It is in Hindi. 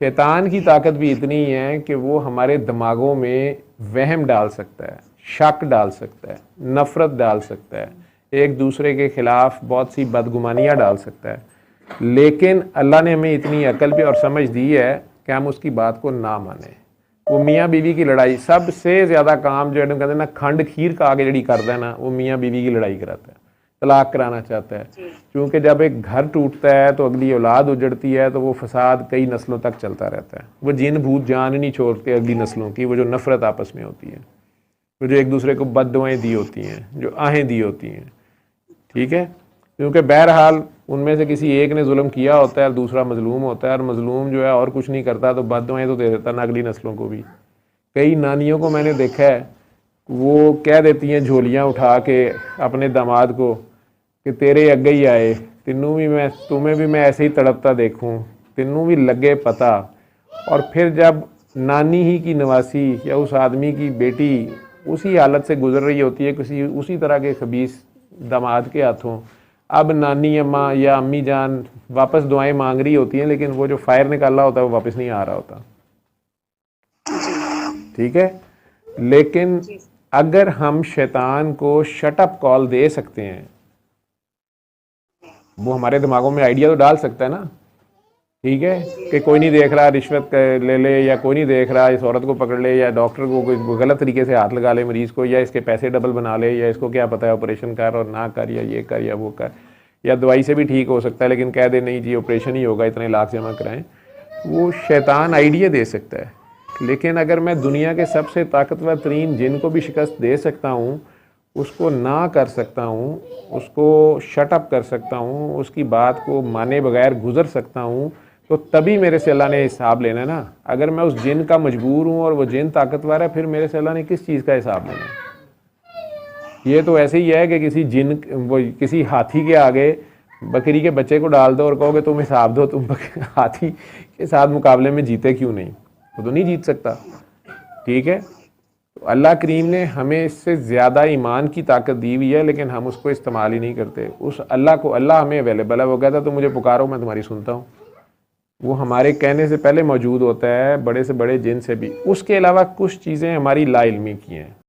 शैतान की ताकत भी इतनी है कि वो हमारे दिमागों में वहम डाल सकता है, शक डाल सकता है, नफ़रत डाल सकता है, एक दूसरे के ख़िलाफ़ बहुत सी बदगुमानियाँ डाल सकता है। लेकिन अल्लाह ने हमें इतनी अकल भी और समझ दी है कि हम उसकी बात को ना माने। वो मियाँ बीवी की लड़ाई सबसे ज़्यादा काम जो है कहते हैं ना, खंड खीर खा के जड़ी करता है ना, वो मियाँ बीवी की लड़ाई कराता है, तलाक कराना चाहता है। क्योंकि जब एक घर टूटता है तो अगली औलाद उजड़ती है, तो वो फसाद कई नस्लों तक चलता रहता है। वो जिन भूत जान नहीं छोड़ते अगली नस्लों की, वो जो नफ़रत आपस में होती है, वो जो एक दूसरे को बद्दुआएं दी होती हैं, जो आहें दी होती हैं, ठीक है। क्योंकि बहरहाल उनमें से किसी एक ने जुल्म किया होता है और दूसरा मजलूम होता है, और मजलूम जो है और कुछ नहीं करता तो बद्दुआएं तो दे देता ना अगली नस्लों को भी। कई नानियों को मैंने देखा है, वो कह देती हैं झोलियाँ उठा के अपने दामाद को कि तेरे अगे ही आए, तुम्हें भी मैं ऐसे ही तड़पता देखूं, तेनू भी लगे पता। और फिर जब नानी ही की नवासी या उस आदमी की बेटी उसी हालत से गुजर रही होती है किसी उसी तरह के खबीस दामाद के हाथों, अब नानी अम्मा या अम्मी जान वापस दुआएं मांग रही होती हैं, लेकिन वो जो फायर निकाला होता है वो वापस नहीं आ रहा होता, ठीक है। लेकिन अगर हम शैतान को शटअप कॉल दे सकते हैं, वो हमारे दिमागों में आइडिया तो डाल सकता है ना, ठीक है, कि कोई नहीं देख रहा, रिश्वत ले ले, या कोई नहीं देख रहा, इस औरत को पकड़ ले, या डॉक्टर को कोई गलत तरीके से हाथ लगा ले मरीज़ को, या इसके पैसे डबल बना ले, या इसको क्या पता है ऑपरेशन कर और ना कर, या ये कर या वो कर, या दवाई से भी ठीक हो सकता है लेकिन कह दे नहीं जी ऑपरेशन ही होगा, इतने लाख जमा कराएं। वो शैतान आइडिया दे सकता है। लेकिन अगर मैं दुनिया के सबसे ताकतवर तरीन जिन को भी शिकस्त दे सकता हूँ, उसको ना कर सकता हूँ, उसको शटअप कर सकता हूँ, उसकी बात को माने बगैर गुजर सकता हूँ, तो तभी मेरे से अल्लाह ने हिसाब लेना है ना। अगर मैं उस जिन का मजबूर हूँ और वो जिन ताकतवर है, फिर मेरे से अल्लाह ने किस चीज़ का हिसाब लेना है। ये तो ऐसे ही है कि किसी जिन वो किसी हाथी के आगे बकरी के बच्चे को डाल दो और कहोगे तुम हिसाब दो, तुम हाथी के साथ मुकाबले में जीते क्यों नहीं, वो तो नहीं जीत सकता, ठीक है। तो अल्लाह करीम ने हमें इससे ज़्यादा ईमान की ताकत दी हुई है, लेकिन हम उसको इस्तेमाल ही नहीं करते। उस अल्लाह को, अल्लाह हमें अवेलेबल है, वो कहता तो मुझे पुकारो मैं तुम्हारी सुनता हूँ। वो हमारे कहने से पहले मौजूद होता है, बड़े से बड़े जिन से भी। उसके अलावा कुछ चीज़ें हमारी लाइल्मी की हैं।